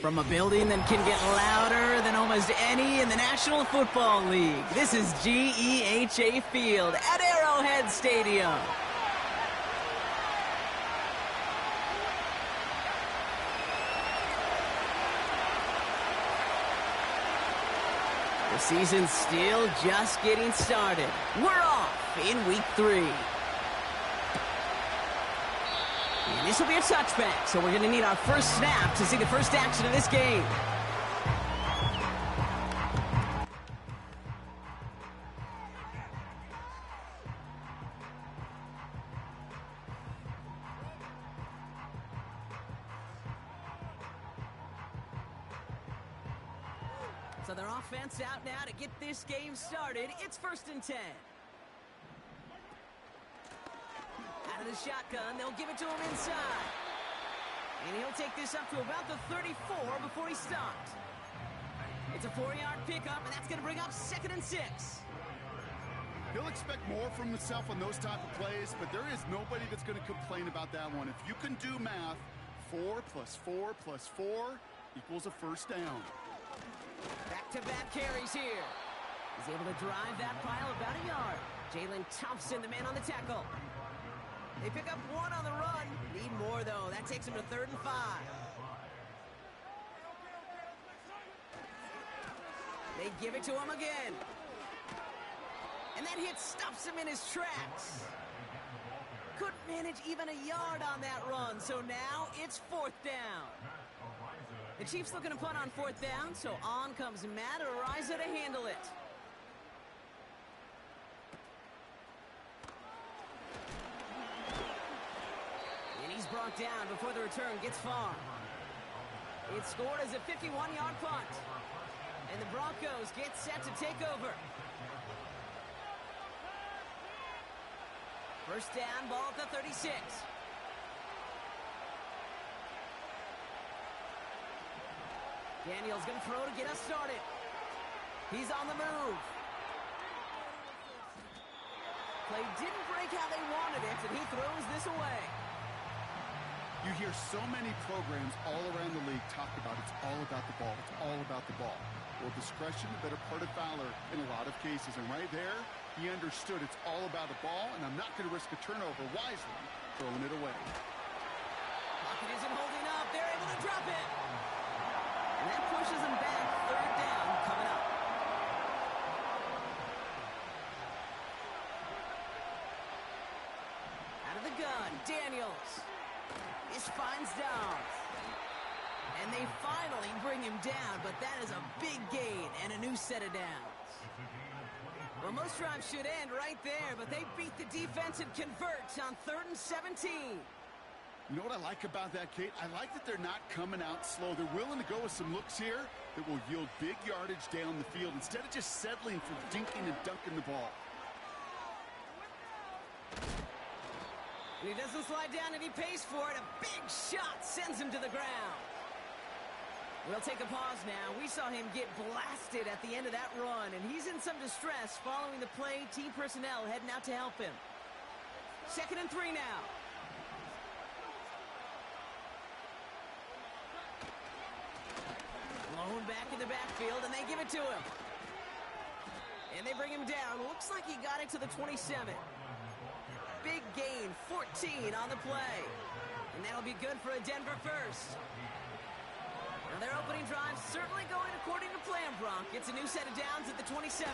From a building that can get louder than almost any in the National Football League, this is GEHA Field at Arrowhead Stadium. The season's still just getting started. We're off in week 3. And this will be a touchback, so we're going to need our first snap to see the first action of this game. So their offense out now to get this game started. It's 1st and 10. Out of the shotgun, they'll give it to him inside. And he'll take this up to about the 34 before he stopped. It's a 4-yard pickup, and that's going to bring up 2nd and 6. He'll expect more from himself on those type of plays, but there is nobody that's going to complain about that one. If you can do math, 4 plus 4 plus 4 equals a first down. Back-to-back carries here. He's able to drive that pile about a yard. Jalen Thompson, the man on the tackle. They pick up 1 on the run. Need more, though. That takes him to 3rd and 5. They give it to him again. And that hit stops him in his tracks. Couldn't manage even a yard on that run, so now it's 4th down. The Chiefs looking to punt on 4th down, so on comes Matt Ariza to handle it. And he's brought down before the return gets far. It's scored as a 51-yard punt. And the Broncos get set to take over. First down, ball at the 36. Daniel's going to throw to get us started. He's on the move. Play didn't break how they wanted it, and he throws this away. You hear so many programs all around the league talk about it's all about the ball. It's all about the ball. Well, discretion, the better part of valor in a lot of cases. And right there, he understood it's all about the ball, and I'm not going to risk a turnover wisely, throwing it away. Pocket isn't holding up. They're able to drop it. And that pushes him back. 3rd down coming up. Out of the gun, Daniels. This finds Downs. And they finally bring him down, but that is a big gain and a new set of downs. Well, most drives should end right there, but they beat the defense and convert on 3rd and 17. You know what I like about that, Kate? I like that they're not coming out slow. They're willing to go with some looks here that will yield big yardage down the field instead of just settling for dinking and dunking the ball. And he doesn't slide down, and he pays for it. A big shot sends him to the ground. We'll take a pause now. We saw him get blasted at the end of that run, and he's in some distress following the play. Team personnel heading out to help him. 2nd and 3 now. Blown back in the backfield, and they give it to him. And they bring him down. Looks like he got it to the 27. Big gain, 14 on the play. And that'll be good for a Denver first. Now their opening drive certainly going according to plan, Bronc. It's a new set of downs at the 27.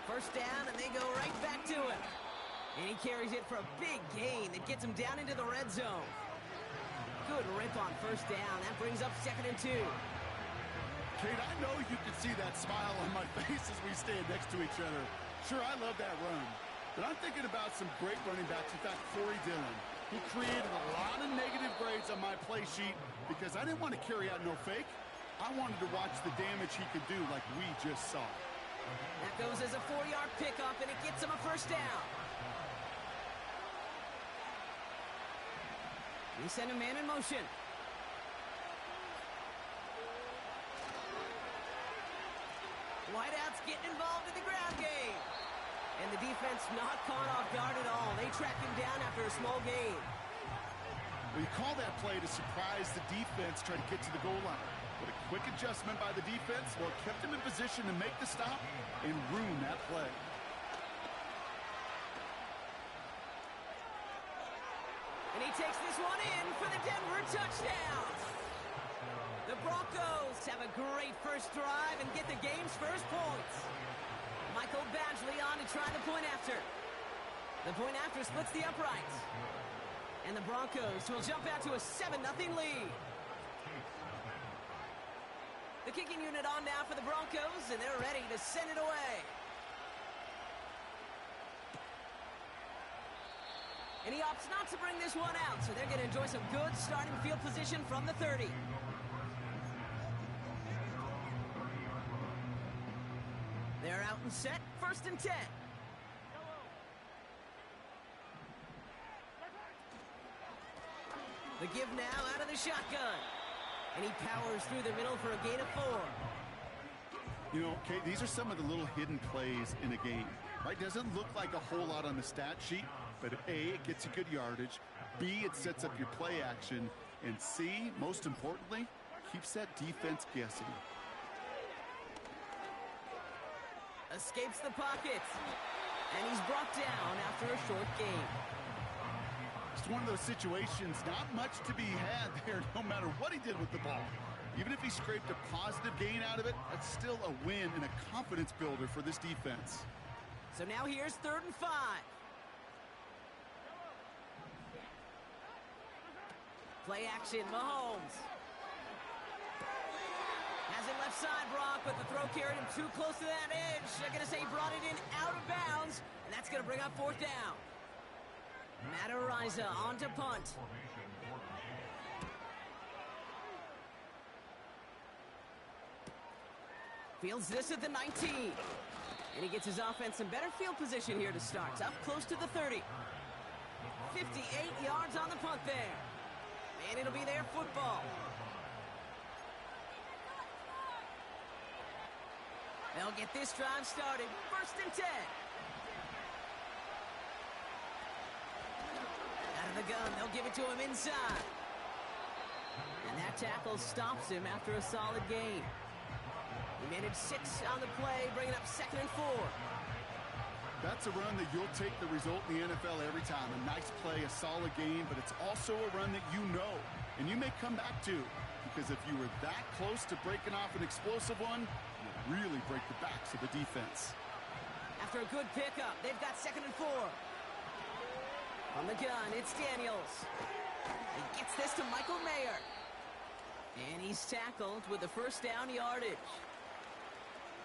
First down, and they go right back to him. And he carries it for a big gain that gets him down into the red zone. Good rip on first down. That brings up 2nd and 2. Kate, I know you can see that smile on my face as we stand next to each other. Sure, I love that run. But I'm thinking about some great running backs. In fact, Corey Dillon. He created a lot of negative grades on my play sheet because I didn't want to carry out no fake. I wanted to watch the damage he could do like we just saw. That goes as a 4-yard pickup, and it gets him a first down. We send a man in motion. Wideouts getting involved in the ground game. And the defense not caught off guard at all. They track him down after a small gain. Well, you call that play to surprise the defense, try to get to the goal line. But a quick adjustment by the defense, well, it kept him in position to make the stop and ruin that play. And he takes this one in for the Denver touchdown. The Broncos have a great first drive and get the game's first points. Michael Badgley on to try the point after. The point after splits the uprights. And the Broncos will jump out to a 7-0 lead. The kicking unit on now for the Broncos, and they're ready to send it away. And he opts not to bring this one out, so they're going to enjoy some good starting field position from the 30. They're out and set, 1st and 10. The give now out of the shotgun. And he powers through the middle for a gain of 4. You know, Kate, these are some of the little hidden plays in a game, right? Doesn't look like a whole lot on the stat sheet, but A, it gets you good yardage, B, it sets up your play action, and C, most importantly, keeps that defense guessing. Escapes the pocket, and he's brought down after a short gain. It's one of those situations, not much to be had there no matter what he did with the ball. Even if he scraped a positive gain out of it, that's still a win and a confidence builder for this defense. So now here's 3rd and 5. Play action, Mahomes. Has it left side, Brock, but the throw carried him too close to that edge. They're going to say he brought it in out of bounds, and that's going to bring up 4th down. Matt Ariza on to punt. Fields this at the 19. And he gets his offense in better field position here to start. Up close to the 30. 58 yards on the punt there. And it'll be their football. They'll get this drive started. 1st and 10. Out of the gun, they'll give it to him inside. And that tackle stops him after a solid gain. He managed 6 on the play, bringing up 2nd and 4. That's a run that you'll take the result in the NFL every time. A nice play, a solid game, but it's also a run that you know, and you may come back to. Because if you were that close to breaking off an explosive one, you'd really break the backs of the defense. After a good pickup, they've got 2nd and 4. On the gun, it's Daniels. He gets this to Michael Mayer. And he's tackled with the 1st down yardage.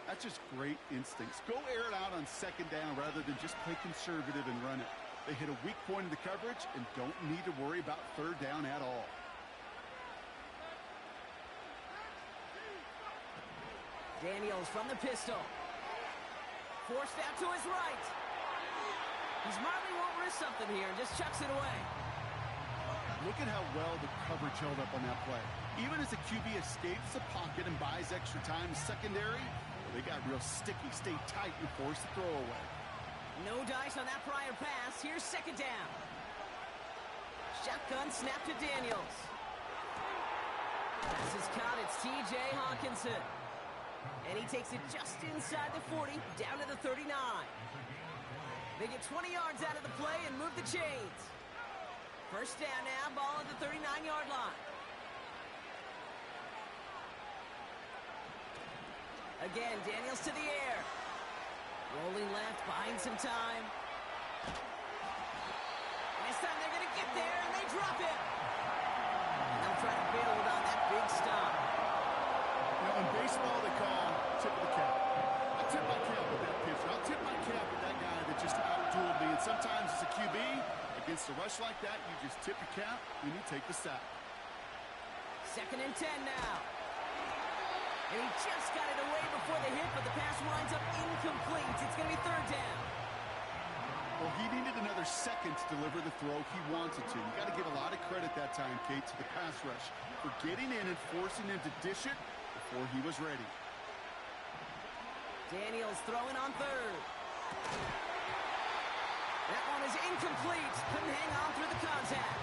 That's just great instincts. Go air it out on 2nd down rather than just play conservative and run it. They hit a weak point in the coverage and don't need to worry about 3rd down at all. Daniels from the pistol. Forced out to his right. He smartly won't risk something here and just chucks it away. Look at how well the coverage held up on that play. Even as the QB escapes the pocket and buys extra time secondary, they got real sticky, stay tight, and force the throw away. No dice on that prior pass. Here's 2nd down. Shotgun snap to Daniels. Pass is caught. It's T.J. Hawkinson. And he takes it just inside the 40, down to the 39. They get 20 yards out of the play and move the chains. 1st down now, ball at the 39-yard line. Again, Daniels to the air. Rolling left, buying some time. This time they're going to get there, and they drop it. And they'll try to build on that big stop. You know, in baseball, they call tip of the cap. I'll tip my cap with that pitcher. I'll tip my cap with that guy that just out-dueled me. And sometimes as a QB, against a rush like that, you just tip your cap and you take the sack. 2nd and 10 now. And he just got it away before the hit, but the pass winds up incomplete. It's going to be 3rd down. Well, he needed another second to deliver the throw he wanted to. You got to give a lot of credit that time, Kate, to the pass rush for getting in and forcing him to dish it before he was ready. Daniels throwing on 3rd. That one is incomplete. Couldn't hang on through the contact.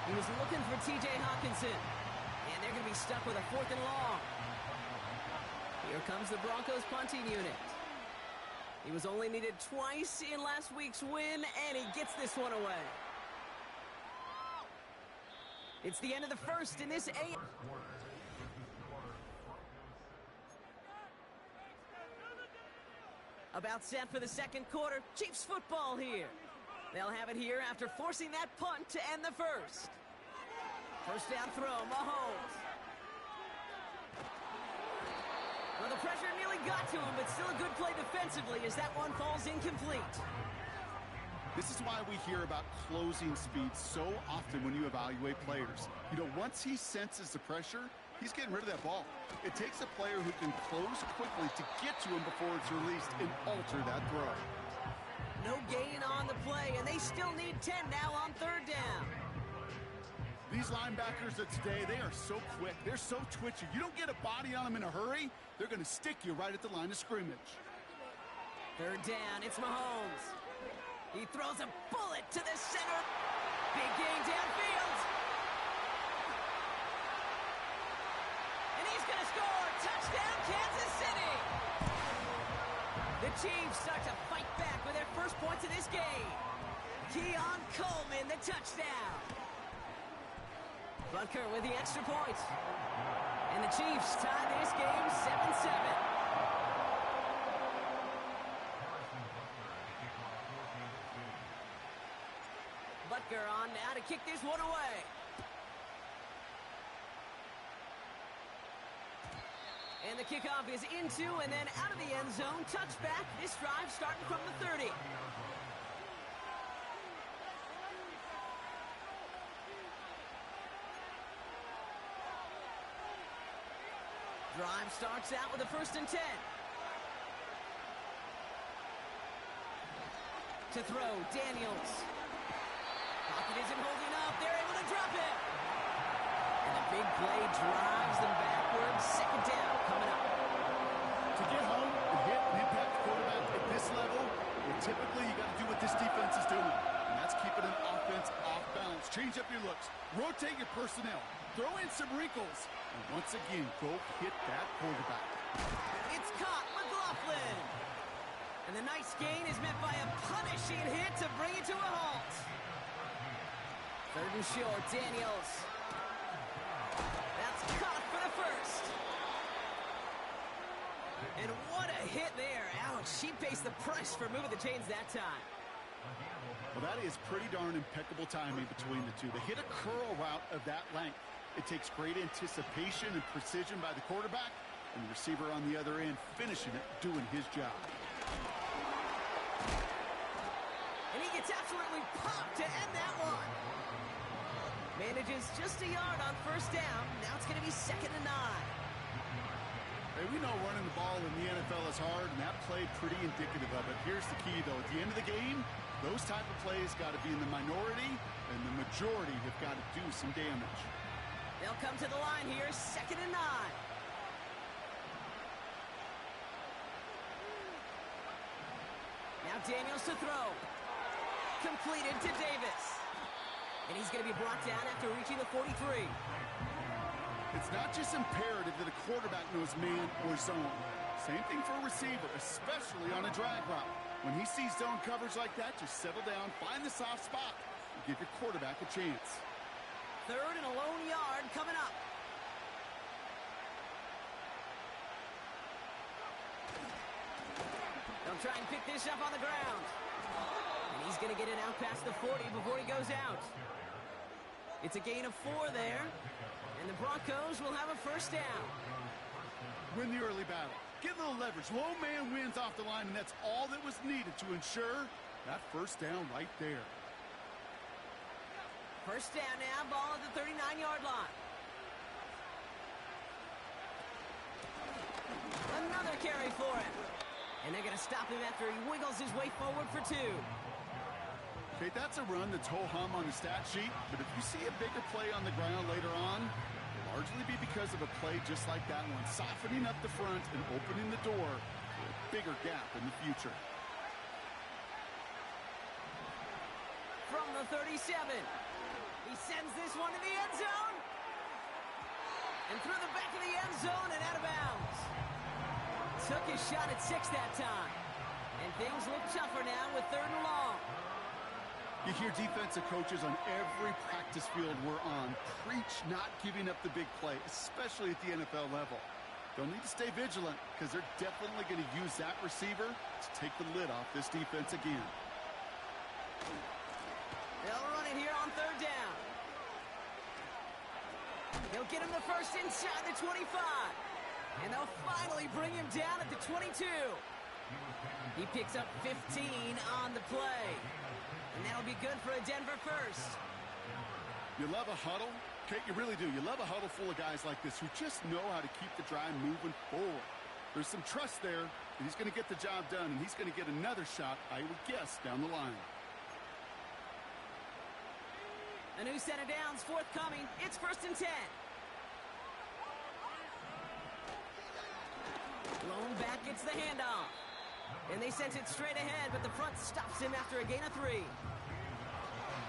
He was looking for T.J. Hawkinson. And they're they're going to be stuck with a 4th and long. Here comes the Broncos punting unit. He was only needed twice in last week's win, and he gets this one away. It's the end of the first in this About set for the second quarter. Chiefs football here. They'll have it here after forcing that punt to end the first. First down throw, Mahomes. Well, the pressure nearly got to him, but still a good play defensively as that one falls incomplete. This is why we hear about closing speed so often when you evaluate players. You know, once he senses the pressure, he's getting rid of that ball. It takes a player who can close quickly to get to him before it's released and alter that throw. No gain on the play, and they still need 10 now on 3rd down. These linebackers of today, they are so quick. They're so twitchy. You don't get a body on them in a hurry, they're going to stick you right at the line of scrimmage. 3rd down, it's Mahomes. He throws a bullet to the center. Big gain downfield. And he's going to score. Touchdown, Kansas City. The Chiefs start to fight back with their first points of this game. Keon Coleman, the touchdown. Butker with the extra point. And the Chiefs tie this game 7-7. Butker on now to kick this one away. And the kickoff is into and then out of the end zone. Touchback. This drive starting from the 30. Drive starts out with a 1st and 10. To throw, Daniels. Pocket isn't holding up. They're able to drop it. And the big play drives them backwards. 2nd down coming up. To get home and hit an impact quarterback at this level, well, typically you got to do what this defense is doing. And that's keeping an offense off balance. Change up your looks. Rotate your personnel. Throw in some wrinkles. And once again, go hit that quarterback. It's caught. McLaughlin. And the nice gain is met by a punishing hit to bring it to a halt. 3rd and short, Daniels. That's caught for the first. And what a hit there. Ouch, she faced the press for moving the chains that time. Well, that is pretty darn impeccable timing between the two. They hit a curl route of that length. It takes great anticipation and precision by the quarterback, and the receiver on the other end finishing it, doing his job. And he gets absolutely popped to end that one. Manages just a yard on 1st down. Now it's going to be 2nd and 9. Hey, we know running the ball in the NFL is hard, and that play pretty indicative of it. Here's the key, though. At the end of the game, those type of plays got to be in the minority, and the majority have got to do some damage. They'll come to the line here, 2nd and 9. Now Daniels to throw. Completed to Davis. And he's going to be brought down after reaching the 43. It's not just imperative that a quarterback knows man or zone. Same thing for a receiver, especially on a drag route. When he sees zone coverage like that, just settle down, find the soft spot, and give your quarterback a chance. 3rd and a lone yard coming up. They'll try and pick this up on the ground. And he's going to get it out past the 40 before he goes out. It's a gain of 4 there. And the Broncos will have a 1st down. Win the early battle. Get a little leverage. Low man wins off the line, and that's all that was needed to ensure that 1st down right there. 1st down now, ball at the 39-yard line. Another carry for him. And they're going to stop him after he wiggles his way forward for 2. Okay, that's a run that's ho-hum on the stat sheet, but if you see a bigger play on the ground later on, it'll largely be because of a play just like that one, softening up the front and opening the door for a bigger gap in the future. From the 37, he sends this one to the end zone. And through the back of the end zone and out of bounds. Took his shot at 6 that time. And things look tougher now with 3rd and long. You hear defensive coaches on every practice field we're on preach not giving up the big play, especially at the NFL level. They'll need to stay vigilant because they're definitely going to use that receiver to take the lid off this defense again. They'll run it here on 3rd down. He'll get him the first inside the 25. And they'll finally bring him down at the 22. He picks up 15 on the play. And that'll be good for a Denver first. You love a huddle? Kate, you really do. You love a huddle full of guys like this who just know how to keep the drive moving forward. There's some trust there that he's going to get the job done, and he's going to get another shot, I would guess, down the line. A new set of downs forthcoming. It's 1st and 10. Blown back gets the handoff. And they sent it straight ahead, but the front stops him after a gain of 3.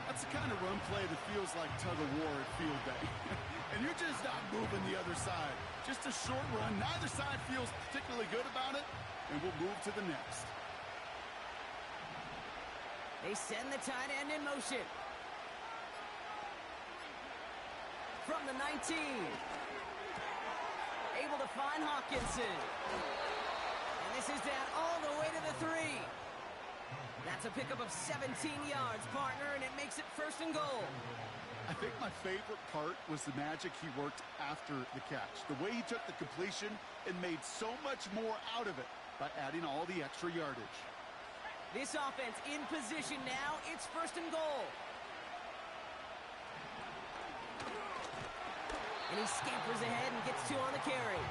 That's the kind of run play that feels like tug-of-war at field day. And you're just not moving the other side. Just a short run. Neither side feels particularly good about it, and we'll move to the next. They send the tight end in motion. From the 19. Able to find Hawkinson. And this is down all the way to the 3. That's a pickup of 17 yards, partner, and it makes it 1st and goal. I think my favorite part was the magic he worked after the catch. The way he took the completion and made so much more out of it by adding all the extra yardage. This offense in position now. It's 1st and goal. And he scampers ahead and gets 2 on the carry.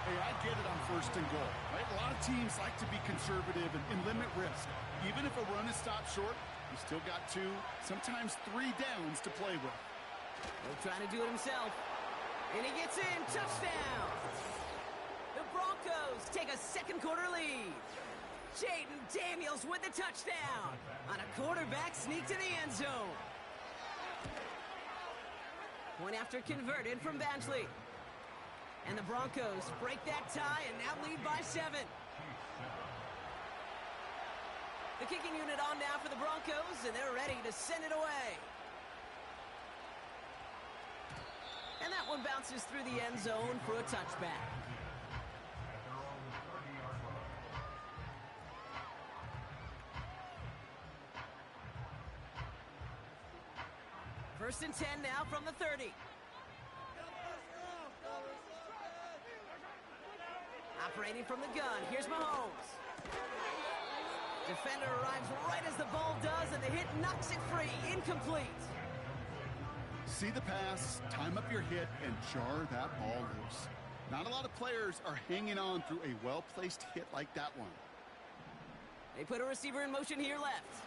Hey, I get it on 1st and goal, right? A lot of teams like to be conservative and limit risk. Even if a run is stopped short, you still got 2, sometimes 3 downs to play with. He'll try to do it himself. And he gets in. Touchdown! The Broncos take a 2nd quarter lead. Jaden Daniels with the touchdown on a quarterback sneak to the end zone. Point after converted from Badgley. And the Broncos break that tie and now lead by 7. The kicking unit on now for the Broncos, and they're ready to send it away. And that one bounces through the end zone for a touchback. First and 10 now from the 30. Operating from the gun, here's Mahomes. Defender arrives right as the ball does, and the hit knocks it free. Incomplete. See the pass, time up your hit, and jar that ball loose. Not a lot of players are hanging on through a well-placed hit like that one. They put a receiver in motion here left.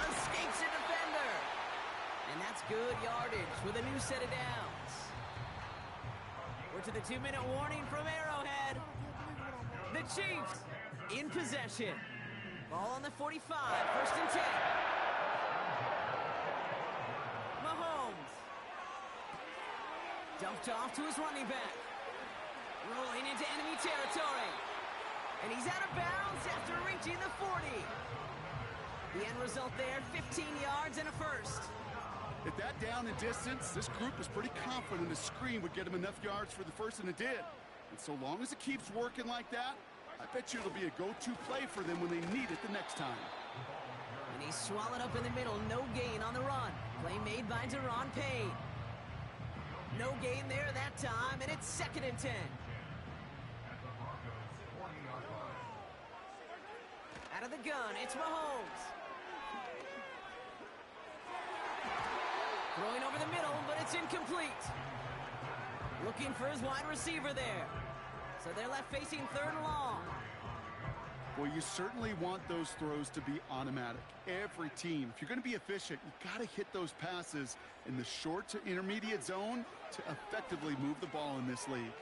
Escapes a defender. And that's good yardage with a new set of downs. We're to the 2-minute warning from Arrowhead. The Chiefs in possession. Ball on the 45, 1st and 10. Mahomes. Dumped off to his running back. Rolling into enemy territory. And he's out of bounds after reaching the 40. The end result there, 15 yards and a first. At that down and distance, this group was pretty confident a screen would get him enough yards for the first, and it did. And so long as it keeps working like that, I bet you it'll be a go-to play for them when they need it the next time. And he's swallowed up in the middle. No gain on the run. Play made by Deron Payne. No gain there that time, and it's 2nd and 10. Out of the gun, it's Mahomes. Throwing over the middle, but it's incomplete. Looking for his wide receiver there. So they're left facing 3rd and long. Well, you certainly want those throws to be automatic. Every team, if you're going to be efficient, you got to hit those passes in the short to intermediate zone to effectively move the ball in this league.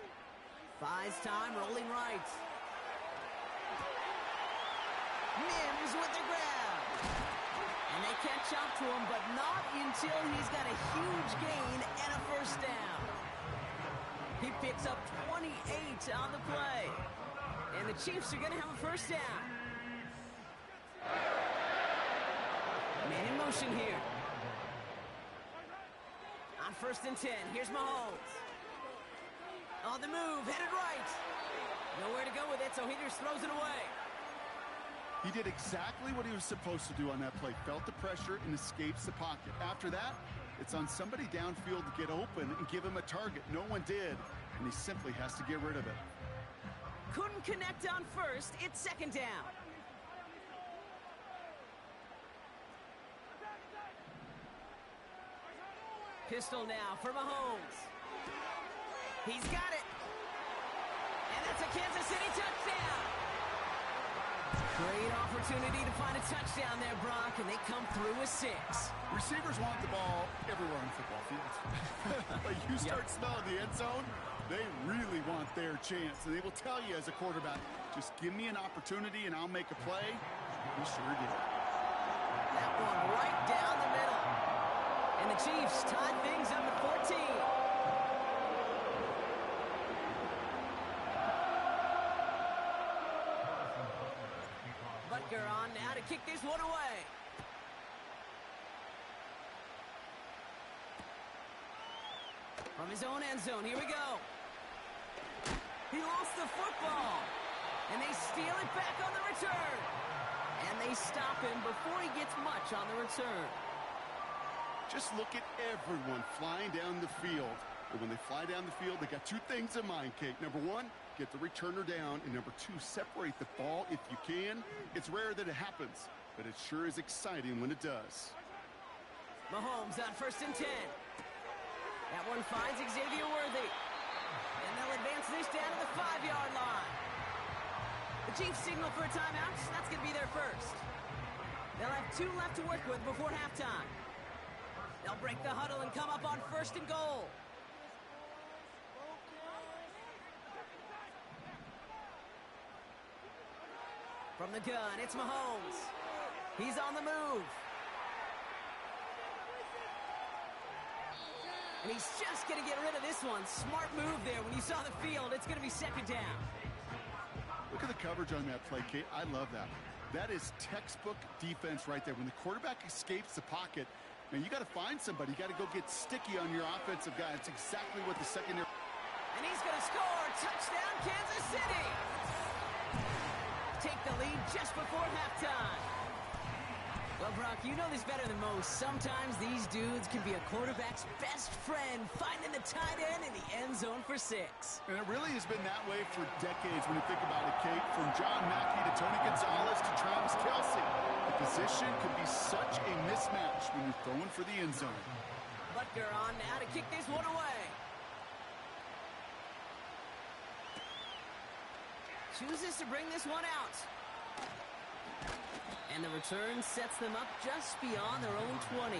Buys time, rolling right. Mims with the grab. And And they catch up to him, but not until he's got a huge gain and a first down. He picks up 28 on the play. And the Chiefs are going to have a first down. Man in motion here. On 1st and 10, here's Mahomes. On the move, headed right. Nowhere to go with it, so he just throws it away. He did exactly what he was supposed to do on that play. Felt the pressure and escapes the pocket. After that, it's on somebody downfield to get open and give him a target. No one did, and he simply has to get rid of it. Couldn't connect on 1st. It's 2nd down. Pistol now for Mahomes. He's got it. And that's a Kansas City touchdown. Great opportunity to find a touchdown there, Brock, and they come through with 6. Receivers want the ball everywhere on the football field. But you start smelling the end zone, they really want their chance. And they will tell you as a quarterback, just give me an opportunity and I'll make a play. He sure did. That one right down the middle. And the Chiefs tied things up at 14. Butker on now to kick this one away. From his own end zone, here we go. He lost the football. And they steal it back on the return. And they stop him before he gets much on the return. Just look at everyone flying down the field. And when they fly down the field, they got 2 things in mind, Kate. Number 1, get the returner down. And number 2, separate the ball if you can. It's rare that it happens, but it sure is exciting when it does. Mahomes on 1st and 10. That one finds Xavier Worthy. And they'll advance this down to the 5-yard line. The Chiefs signal for a timeout. That's going to be their first. They'll have 2 left to work with before halftime. They'll break the huddle and come up on 1st and goal. From the gun, it's Mahomes. He's on the move. And he's just going to get rid of this one. Smart move there. When you saw the field, it's going to be 2nd down. Look at the coverage on that play, Kate. I love that. That is textbook defense right there. When the quarterback escapes the pocket, man, you got to find somebody. You got to go get sticky on your offensive guy. It's exactly what the secondary. And he's going to score. Touchdown, Kansas City. Take the lead just before halftime. Well, Brock, you know this better than most. Sometimes these dudes can be a quarterback's best friend, finding the tight end in the end zone for 6. And it really has been that way for decades when you think about it, Kate. From John Mackey to Tony Gonzalez to Travis Kelce. The position can be such a mismatch when you're throwing for the end zone. Butker on now to kick this one away. Chooses to bring this one out. And the return sets them up just beyond their own 20.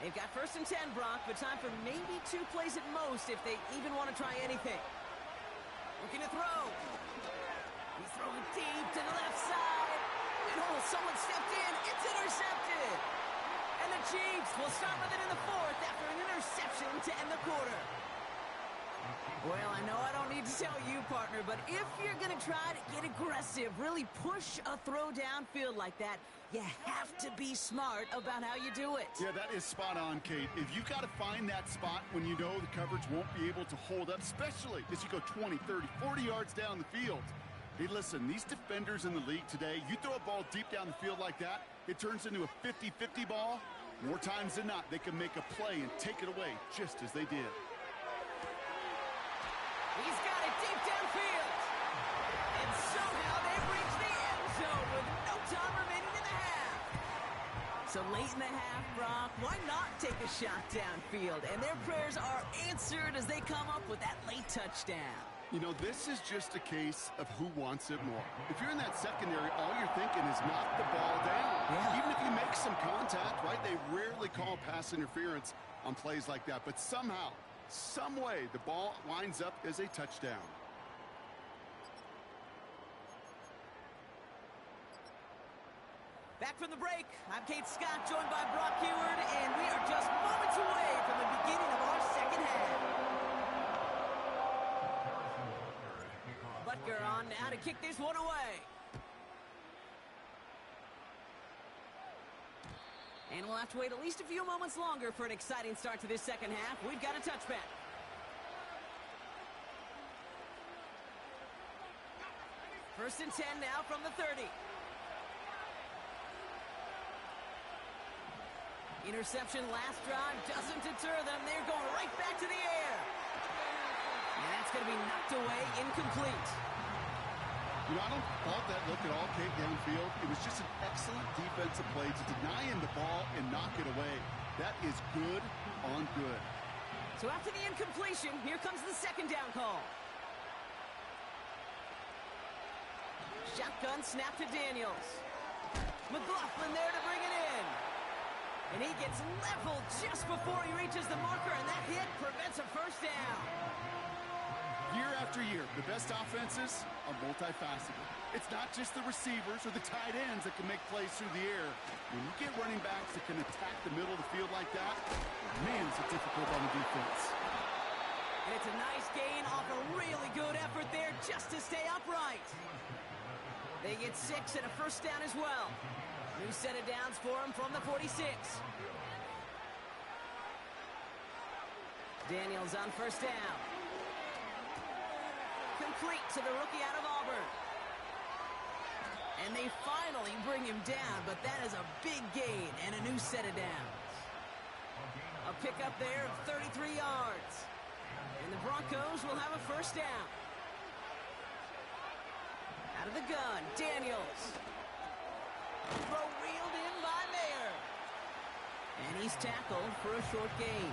They've got 1st and 10, Brock, but time for maybe 2 plays at most if they even want to try anything. Looking to throw. He's throwing deep to the left side. And someone stepped in. It's intercepted. And the Chiefs will start with it in the 4th after an interception to end the quarter. Well, I know I don't need to tell you, partner, but if you're going to try to get aggressive, really push a throw downfield like that, you have to be smart about how you do it. Yeah, that is spot on, Kate. If you've got to find that spot when you know the coverage won't be able to hold up, especially as you go 20, 30, 40 yards down the field. Hey, listen, these defenders in the league today, you throw a ball deep down the field like that, it turns into a 50-50 ball. More times than not, they can make a play and take it away just as they did. He's got it deep downfield. And somehow they've reached the end zone with no time remaining in the half. So late in the half, Brock, why not take a shot downfield? And their prayers are answered as they come up with that late touchdown. You know, this is just a case of who wants it more. If you're in that secondary, all you're thinking is knock the ball down. Yeah. Even if you make some contact, right? They rarely call pass interference on plays like that. But somehow, some way, the ball winds up as a touchdown. Back from the break, I'm Kate Scott, joined by Brock Heward, and we are just moments away from the beginning of our second half. Butker on now to kick this one away. And we'll have to wait at least a few moments longer for an exciting start to this second half. We've got a touchback. First and 10 now from the 30. Interception last drive doesn't deter them. They're going right back to the air. And that's going to be knocked away, incomplete. You know, I don't fault that look at all, Kate, downfield. It was just an excellent defensive play to deny him the ball and knock it away. That is good on good. So after the incompletion, here comes the second down call. Shotgun snap to Daniels. McLaughlin there to bring it in. And he gets leveled just before he reaches the marker, and that hit prevents a first down. Year after year, the best offenses are multifaceted. It's not just the receivers or the tight ends that can make plays through the air. When you get running backs that can attack the middle of the field like that, man, is it difficult on the defense. And it's a nice gain off a really good effort there just to stay upright. They get 6 and a first down as well. New set of downs for him from the 46. Daniels on first down. Complete to the rookie out of Auburn. And they finally bring him down, but that is a big gain and a new set of downs. A pickup there of 33 yards. And the Broncos will have a first down. Out of the gun, Daniels. Throw reeled in by Mayer. And he's tackled for a short gain.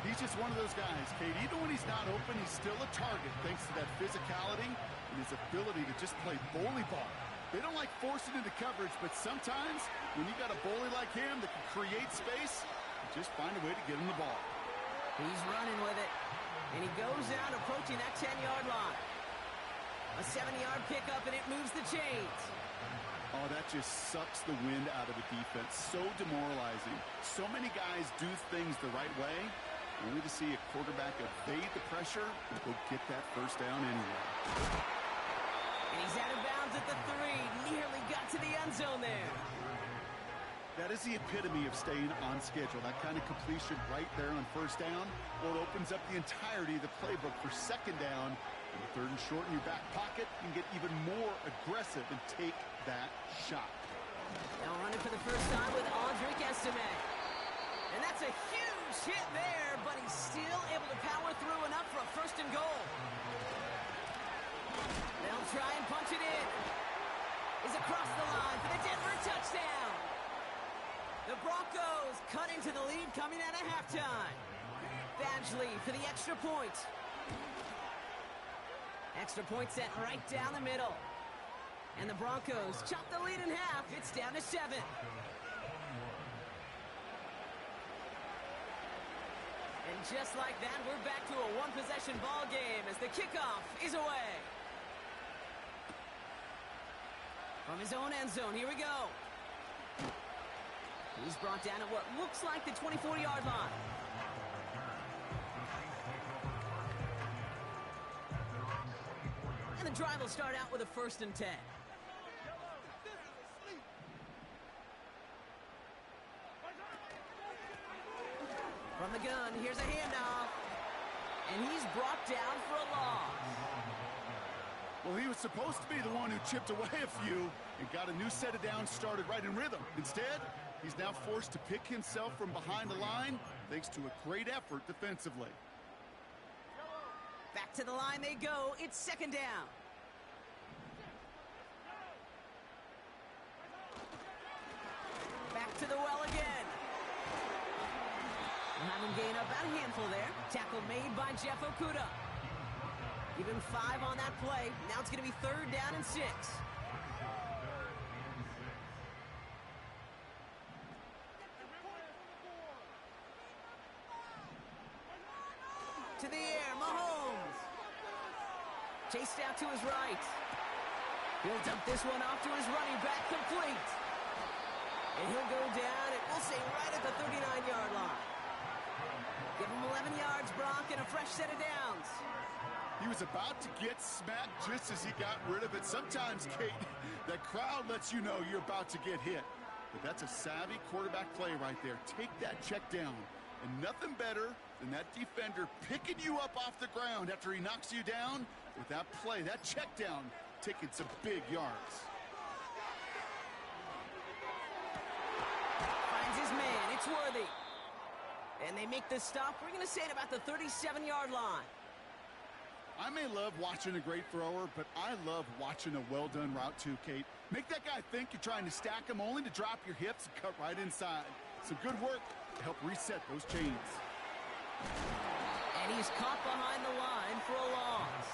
He's just one of those guys, Kate. Even when he's not open, he's still a target thanks to that physicality and his ability to just play bully ball. They don't like forcing into coverage, but sometimes when you got a bully like him that can create space, you just find a way to get him the ball. He's running with it. And he goes out approaching that 10-yard line. A 7-yard pickup, and it moves the chains. Oh, that just sucks the wind out of the defense. So demoralizing. So many guys do things the right way, only to see a quarterback evade the pressure and go get that first down anyway. And he's out of bounds at the 3. Nearly got to the end zone there. That is the epitome of staying on schedule. That kind of completion right there on first down. Well, it opens up the entirety of the playbook for second down. And the 3rd and short in your back pocket, you can get even more aggressive and take that shot. Now running for the first time with Audric Estime. And that's a huge hit there, but he's still able to power through enough for a first and goal. They'll try and punch it in. He's across the line for the Denver touchdown. The Broncos cut into the lead coming out of halftime. Badgley for the extra point. Extra point set right down the middle. And the Broncos chop the lead in half. It's down to 7. And just like that, we're back to a one-possession ball game as the kickoff is away. From his own end zone, here we go. He's brought down at what looks like the 24-yard line. And the drive will start out with a 1st and 10. From the gun, here's a handoff. And he's brought down for a loss. Well, he was supposed to be the one who chipped away a few and got a new set of downs started right in rhythm. Instead, he's now forced to pick himself from behind the line thanks to a great effort defensively. Back to the line they go. It's 2nd down. Back to the well again. We'll have him gain up about a handful there. Tackle made by Jeff Okudah. Give him 5 on that play. Now it's going to be 3rd down and 6. To the air, Mahomes. Chased out to his right. He'll dump this one off to his running back, complete. And he'll go down, and we'll say right at the 39-yard line. Give him 11 yards, Brock, and a fresh set of downs. He was about to get smacked just as he got rid of it. Sometimes, Kate, that crowd lets you know you're about to get hit. But that's a savvy quarterback play right there. Take that check down. And nothing better than that defender picking you up off the ground after he knocks you down with that play, that check down, taking some big yards. Finds his man. It's Worthy. And they make the stop. We're going to say it about the 37-yard line. I may love watching a great thrower, but I love watching a well-done route too, Kate. Make that guy think you're trying to stack him only to drop your hips and cut right inside. Some good work to help reset those chains. And he's caught behind the line for a loss.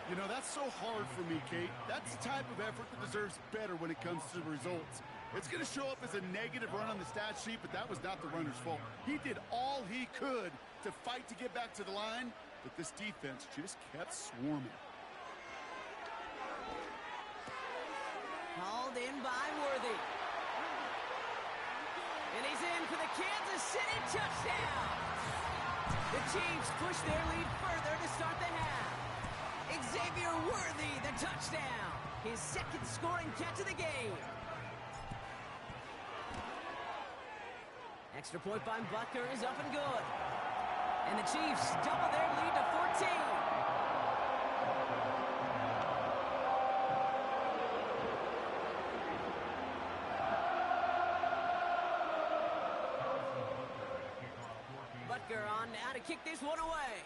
You know, that's so hard for me, Kate. That's the type of effort that deserves better when it comes to the results. It's going to show up as a negative run on the stat sheet, but that was not the runner's fault. He did all he could to fight to get back to the line, but this defense just kept swarming. Hauled in by Worthy. And he's in for the Kansas City touchdown. The Chiefs push their lead further to start the half. Xavier Worthy, the touchdown. His second scoring catch of the game. Extra point by Butker is up and good. And the Chiefs double their lead to 14. Butker on now to kick this one away.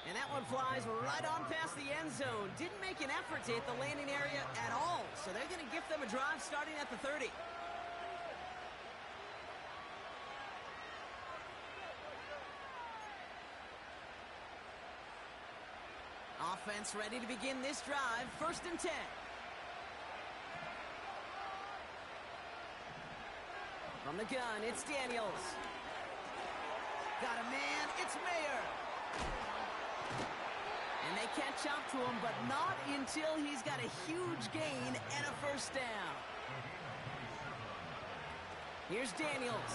And that one flies right on past the end zone. Didn't make an effort to hit the landing area at all. So they're going to give them a drive starting at the 30. Offense ready to begin this drive. 1st and 10. From the gun, it's Daniels. Got a man, it's Mayer. And they catch up to him, but not until he's got a huge gain and a 1st down. Here's Daniels.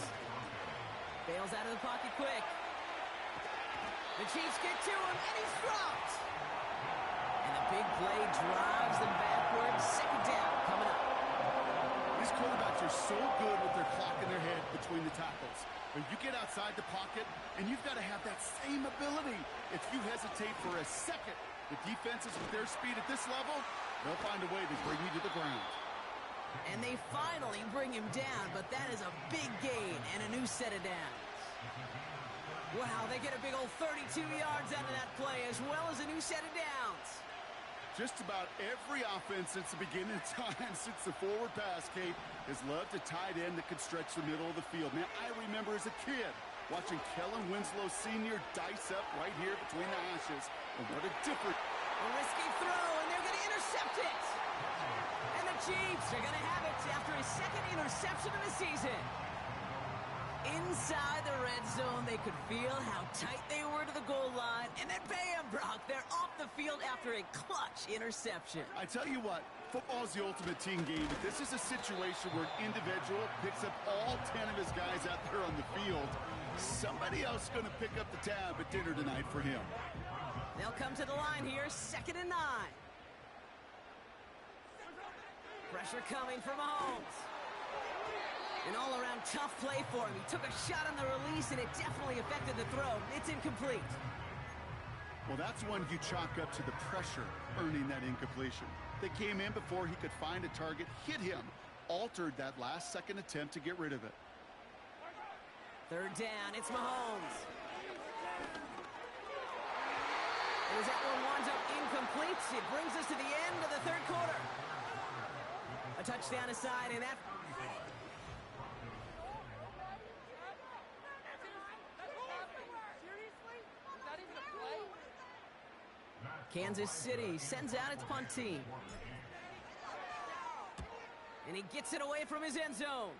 Bails out of the pocket quick. The Chiefs get to him, and he's dropped. And the big play drives them backwards. 2nd down coming up. These quarterbacks are so good with their clock in their head between the tackles. But you get outside the pocket, and you've got to have that same ability. If you hesitate for a second, the defenses with their speed at this level, they'll find a way to bring you to the ground. And they finally bring him down, but that is a big gain and a new set of downs. Wow, they get a big old 32 yards out of that play, as well as a new set of downs. Just about every offense since the beginning of time, since the forward pass, Kate, has loved a tight end that could stretch the middle of the field. Man, I remember as a kid watching Kellen Winslow Sr. dice up right here between the hashes. And what a difference. A risky throw, and they're going to intercept it. And the Chiefs are going to have it after his 2nd interception of the season. Inside the red zone, they could feel how tight they were to the goal line. And then bam, Brock, they're off the field after a clutch interception. I tell you what, football's the ultimate team game, but this is a situation where an individual picks up all 10 of his guys out there on the field. Somebody else is going to pick up the tab at dinner tonight for him. They'll come to the line here, 2nd and 9. Pressure coming from Mahomes. An all-around tough play for him. He took a shot on the release, and it definitely affected the throw. It's incomplete. Well, that's one you chalk up to the pressure earning that incompletion. They came in before he could find a target, hit him, altered that last-second attempt to get rid of it. 3rd down, it's Mahomes. And as that one winds up incomplete, it brings us to the end of the 3rd quarter. A touchdown aside, and that... Kansas City sends out its punt team. And he gets it away from his end zone.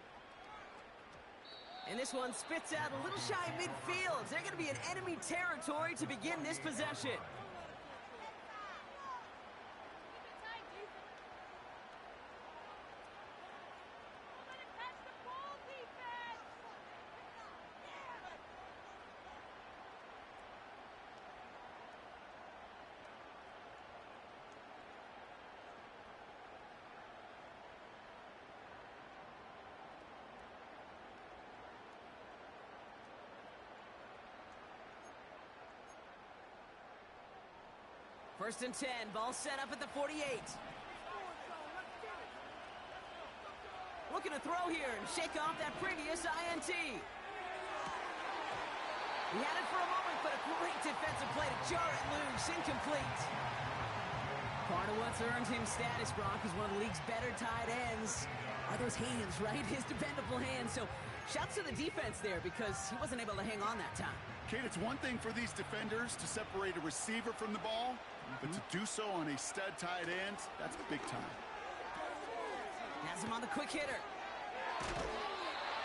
And this one spits out a little shy of midfield. They're going to be in enemy territory to begin this possession. First and 10, ball set up at the 48. Looking to throw here and shake off that previous INT. He had it for a moment, but a great defensive play to jar it loose, incomplete. Part of what's earned him status, Brock, is one of the league's better tight ends. Are those hands, right? His dependable hands. So shouts to the defense there because he wasn't able to hang on that time. Kate, it's one thing for these defenders to separate a receiver from the ball, but to do so on a stud tight end, that's big time. Has him on the quick hitter.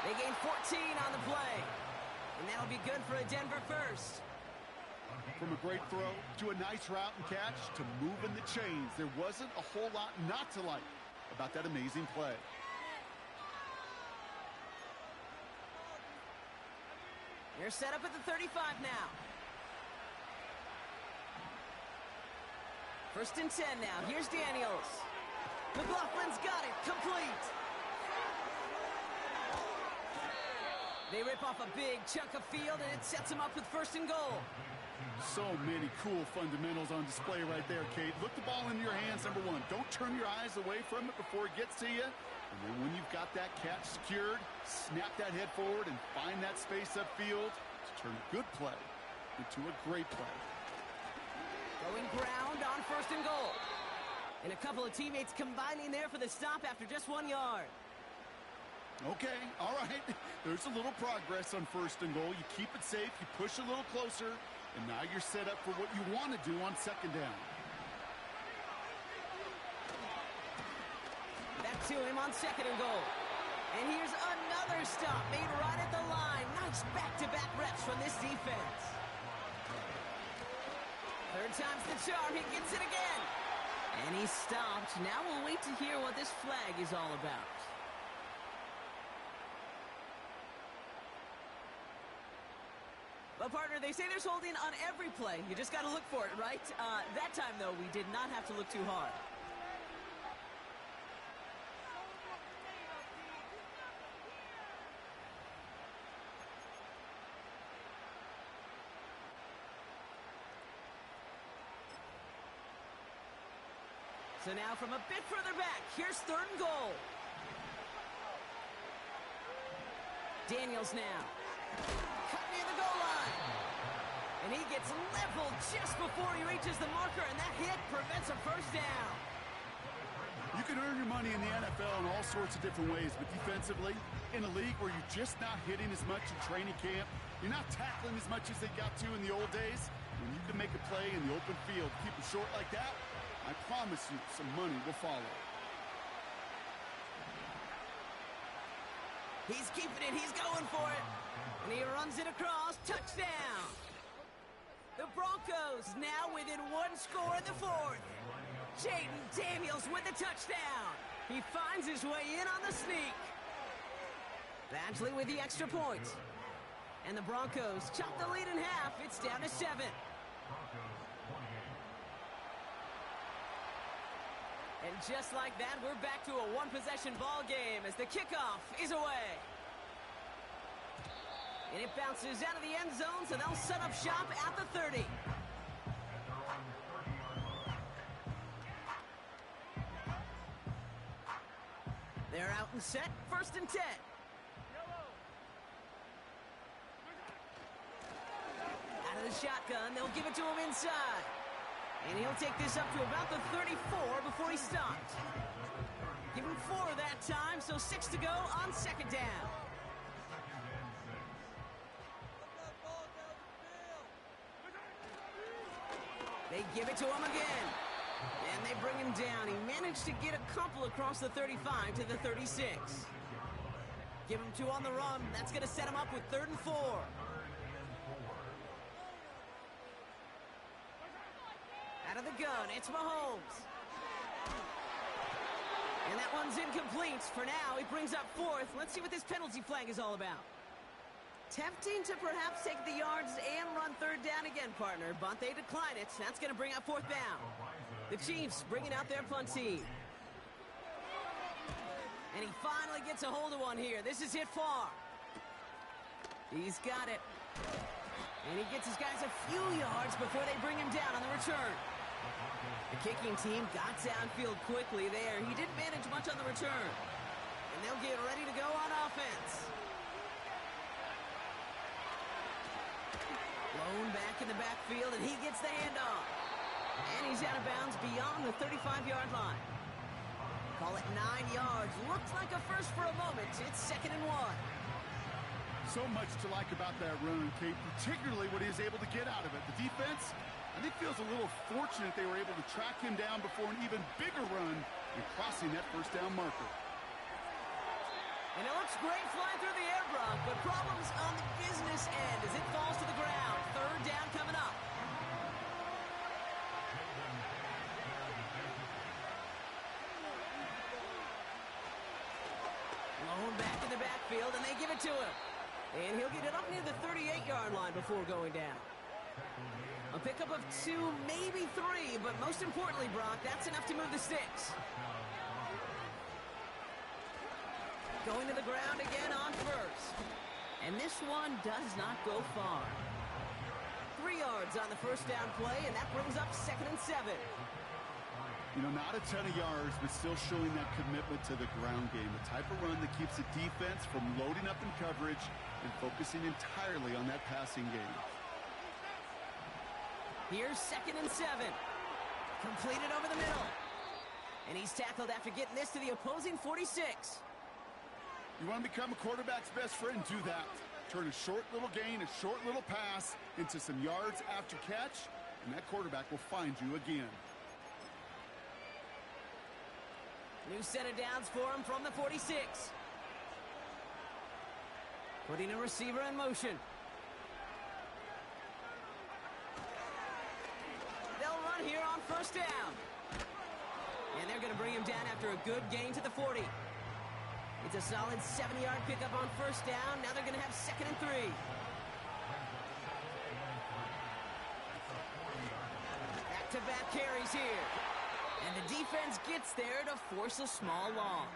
They gain 14 on the play. And that'll be good for a Denver first. From a great throw to a nice route and catch to moving the chains, there wasn't a whole lot not to like about that amazing play. They're set up at the 35 now. First and 10 now. Here's Daniels. McLaughlin's got it. Complete. They rip off a big chunk of field, and it sets them up with first and goal. So many cool fundamentals on display right there, Kate. Look the ball into your hands, number one. Don't turn your eyes away from it before it gets to you. And then when you've got that catch secured, snap that head forward and find that space upfield to turn a good play into a great play. Going ground on first and goal. And a couple of teammates combining there for the stop after just 1 yard. Okay, all right. There's a little progress on first and goal. You keep it safe, you push a little closer, and now you're set up for what you want to do on second down. Back to him on second and goal. And here's another stop made right at the line. Nice back-to-back reps from this defense. Third time's the charm. He gets it again. And he's stopped. Now we'll wait to hear what this flag is all about. Well, partner, they say there's holding on every play. You just got to look for it, right? That time, though, we did not have to look too hard. So now from a bit further back, here's third and goal. Daniels now. Cut near the goal line. And he gets leveled just before he reaches the marker, and that hit prevents a first down. You can earn your money in the NFL in all sorts of different ways, but defensively, in a league where you're just not hitting as much in training camp, you're not tackling as much as they got to in the old days, when you can make a play in the open field, keep it short like that, I promise you some money will follow. He's keeping it. He's going for it. And he runs it across. Touchdown. The Broncos now within one score in the fourth. Jaden Daniels with the touchdown. He finds his way in on the sneak. Badgley with the extra point. And the Broncos chop the lead in half. It's down to 7. And just like that, we're back to a one-possession ball game as the kickoff is away. And it bounces out of the end zone, so they'll set up shop at the 30. They're out and set, first and 10. Out of the shotgun, they'll give it to him inside. And he'll take this up to about the 34 before he stopped. Give him 4 that time, so 6 to go on second down. They They give it to him again. And they bring him down. He managed to get a couple across the 35 to the 36. Give him 2 on the run. That's going to set him up with 3rd and 4. Out of the gun, it's Mahomes. And that one's incomplete. For now, he brings up 4th. Let's see what this penalty flag is all about. Tempting to perhaps take the yards and run 3rd down again, partner, but they decline it. That's going to bring up 4th down. The Chiefs bringing out their punt team. And he finally gets a hold of one here. This is hit far. He's got it. And he gets his guys a few yards before they bring him down on the return. The kicking team got downfield quickly there. He didn't manage much on the return. And they'll get ready to go on offense. Blown back in the backfield, and he gets the handoff. And he's out of bounds beyond the 35-yard line. Call it 9 yards. Looks like a first for a moment. It's 2nd and 1. So much to like about that run, Kate, particularly what he was able to get out of it. The defense, I think, feels a little fortunate they were able to track him down before an even bigger run and crossing that 1st down marker. And it looks great flying through the air, Brock, but problems on the business end as it falls to the ground. 3rd down coming up. Blown back in the backfield, and they give it to him. And he'll get it up near the 38-yard line before going down. A pickup of 2, maybe 3, but most importantly, Brock, that's enough to move the sticks. Going to the ground again on 1st. And this one does not go far. 3 yards on the 1st down play, and that brings up 2nd and 7. You know, not a ton of yards, but still showing that commitment to the ground game. The type of run that keeps the defense from loading up in coverage and focusing entirely on that passing game. Here's 2nd and 7. Completed over the middle. And he's tackled after getting this to the opposing 46. You want to become a quarterback's best friend? Do that. Turn a short little gain, a short little pass into some yards after catch, and that quarterback will find you again. New set of downs for him from the 46. Putting a receiver in motion. They'll run here on 1st down. And they're going to bring him down after a good gain to the 40. It's a solid 7-yard pickup on 1st down. Now they're going to have 2nd and 3. Back-to-back carries here. And the defense gets there to force a small loss.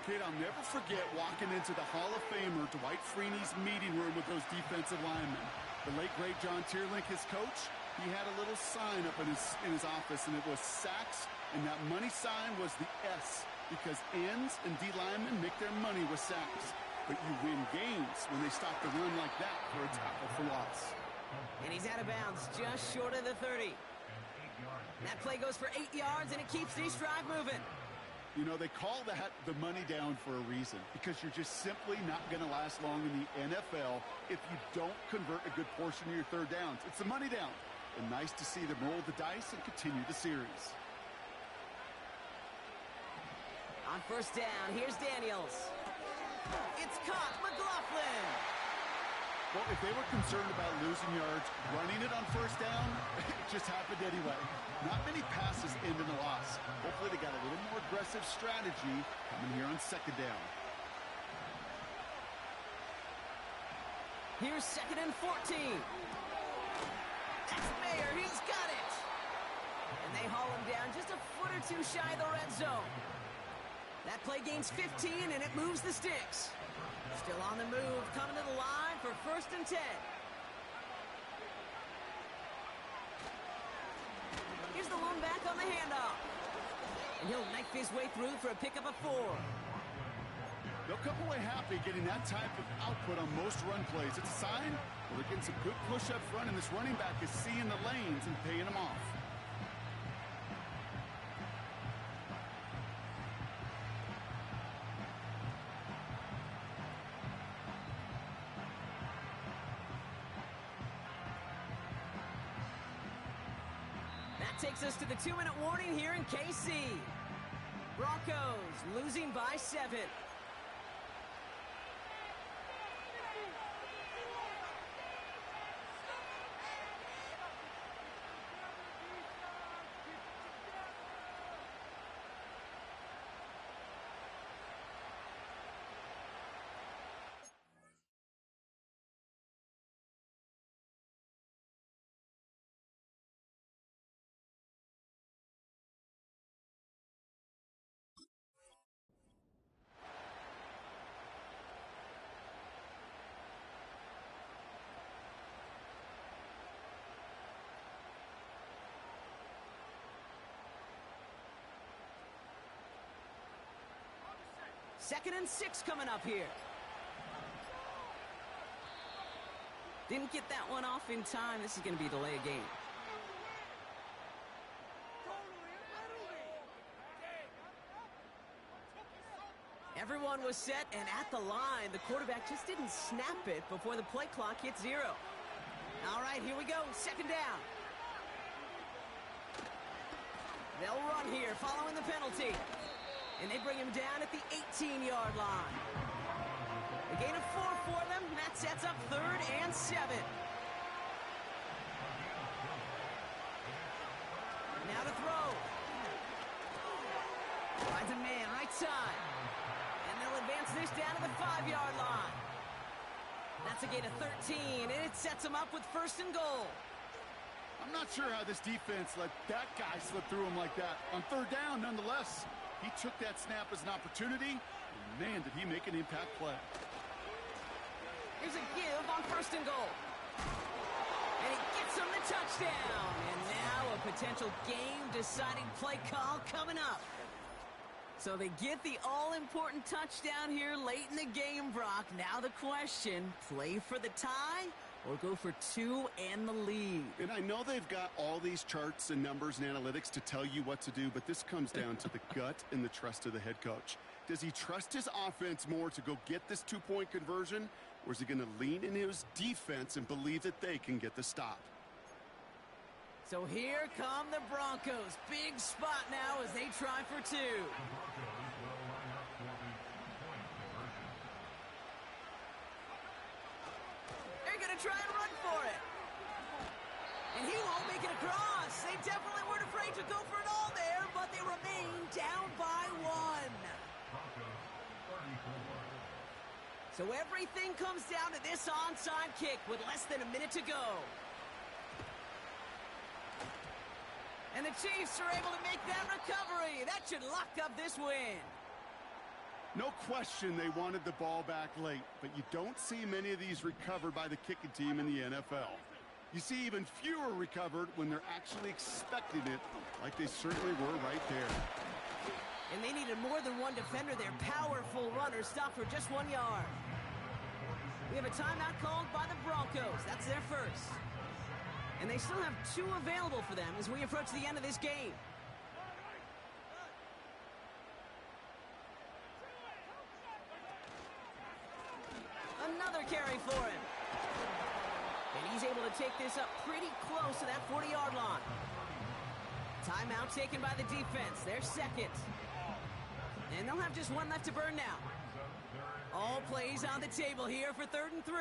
Kid, I'll never forget walking into the Hall of Famer Dwight Freeney's meeting room with those defensive linemen. The late, great John Tierlink, his coach, he had a little sign up in his office, and it was sacks, and that money sign was the S, because ends and D linemen make their money with sacks. But you win games when they stop the run like that for a tackle for loss. And he's out of bounds, just short of the 30. That play goes for 8 yards, and it keeps this drive moving. You know, they call that the money down for a reason, because you're just simply not going to last long in the NFL if you don't convert a good portion of your 3rd downs. It's the money down. And nice to see them roll the dice and continue the series. On 1st down, here's Daniels. It's caught, McLaughlin. Well, if they were concerned about losing yards, running it on 1st down, it just happened anyway. Not many passes end in a loss. Hopefully they got a little more aggressive strategy coming here on 2nd down. Here's 2nd and 14. That's Mayer, he's got it. And they haul him down just a foot or 2 shy of the red zone. That play gains 15, and it moves the sticks. Still on the move, coming to the line for 1st and 10. Here's the lone back on the handoff. And he'll knife his way through for a pickup of 4. They'll come away happy getting that type of output on most run plays. It's a sign well, they're getting some good push up front, and this running back is seeing the lanes and paying them off. That takes us to the 2-minute warning here in KC. Broncos losing by 7. Second and 6 coming up here. Didn't get that one off in time. This is going to be a delay of game. Everyone was set and at the line. The quarterback just didn't snap it before the play clock hit 0. All right, here we go. Second down. They'll run here following the penalty. And they bring him down at the 18-yard line. A gain of 4 for them. That sets up 3rd and 7. Now to throw. Finds a man right side. And they'll advance this down to the 5-yard line. That's a gain of 13, and it sets them up with 1st and goal. I'm not sure how this defense let that guy slip through him like that. On 3rd down, nonetheless. He took that snap as an opportunity, and man, did he make an impact play. Here's a give on 1st and goal. And he gets him the touchdown. And now a potential game-deciding play call coming up. So they get the all-important touchdown here late in the game, Brock. Now the question, play for the tie or go for 2 and the lead? And I know they've got all these charts and numbers and analytics to tell you what to do, but this comes down to the gut and the trust of the head coach. Does he trust his offense more to go get this 2-point conversion, or is he going to lean in his defense and believe that they can get the stop? So here come the Broncos. Big spot now as they try for 2. They're going to try and run for it. And he won't make it across. They definitely weren't afraid to go for it all there, but they remain down by 1. So everything comes down to this onside kick with less than a minute to go. And the Chiefs are able to make that recovery. That should lock up this win. No question they wanted the ball back late, but you don't see many of these recovered by the kicking team in the NFL. You see even fewer recovered when they're actually expecting it, like they certainly were right there. And they needed more than one defender. Their powerful runner stopped for just 1 yard. We have a timeout called by the Broncos. That's their first. And they still have 2 available for them as we approach the end of this game. Another carry for him. And he's able to take this up pretty close to that 40-yard line. Timeout taken by the defense. Their second. And they'll have just 1 left to burn now. All plays on the table here for 3rd and 3.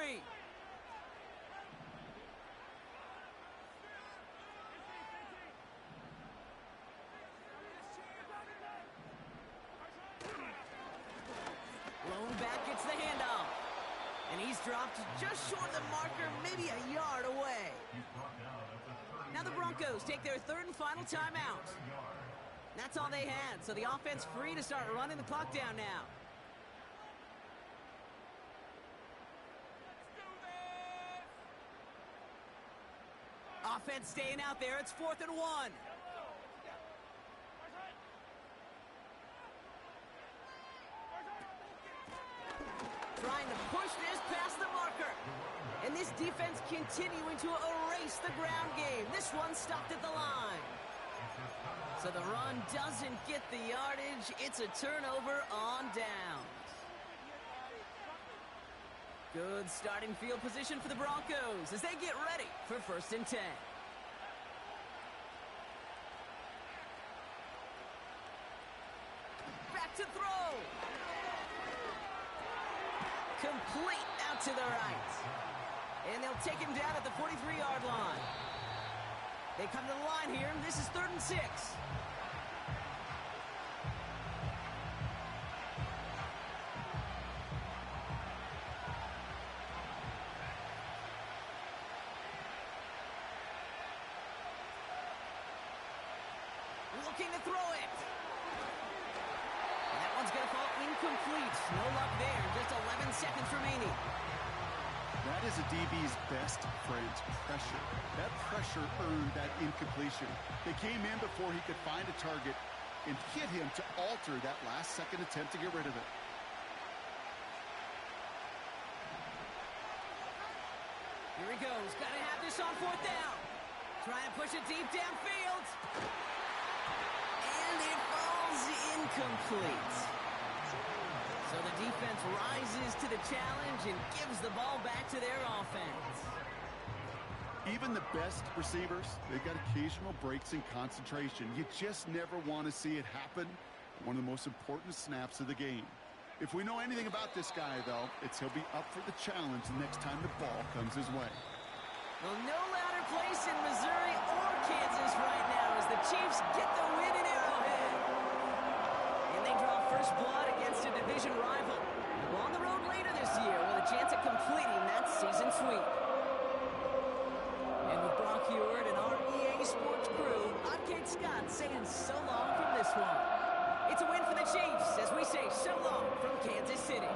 Lone back gets the handoff. And he's dropped just short of the marker, maybe a yard away. Now the Broncos take their 3rd and final timeout. That's all they had, so the offense free to start running the clock down now. Offense staying out there. It's 4th and 1. Trying to push this past the marker. And this defense continuing to erase the ground game. This one stopped at the line. So the run doesn't get the yardage. It's a turnover on downs. Good starting field position for the Broncos as they get ready for 1st and 10. to throw. Complete out to the right. And they'll take him down at the 43-yard line. They come to the line here. This is 3rd and 6. Looking to throw it. And that one's going to fall incomplete. No luck there. Just 11 seconds remaining. That is a DB's best friend, pressure. That pressure earned that incompletion. They came in before he could find a target and hit him to alter that last-second attempt to get rid of it. Here he goes. Got to have this on 4th down. Trying to push it deep downfield. And it falls incomplete. So the defense rises to the challenge and gives the ball back to their offense. Even the best receivers, they've got occasional breaks in concentration. You just never want to see it happen. One of the most important snaps of the game. If we know anything about this guy, though, it's he'll be up for the challenge the next time the ball comes his way. Well, no louder place in Missouri or Kansas right now as the Chiefs get the win in Arrowhead. And they draw first blood against a division rival. On the road later this year with a chance at completing that season sweep. And with Brock Heward and our EA Sports crew, I'm Kate Scott saying so long from this one. It's a win for the Chiefs as we say so long from Kansas City.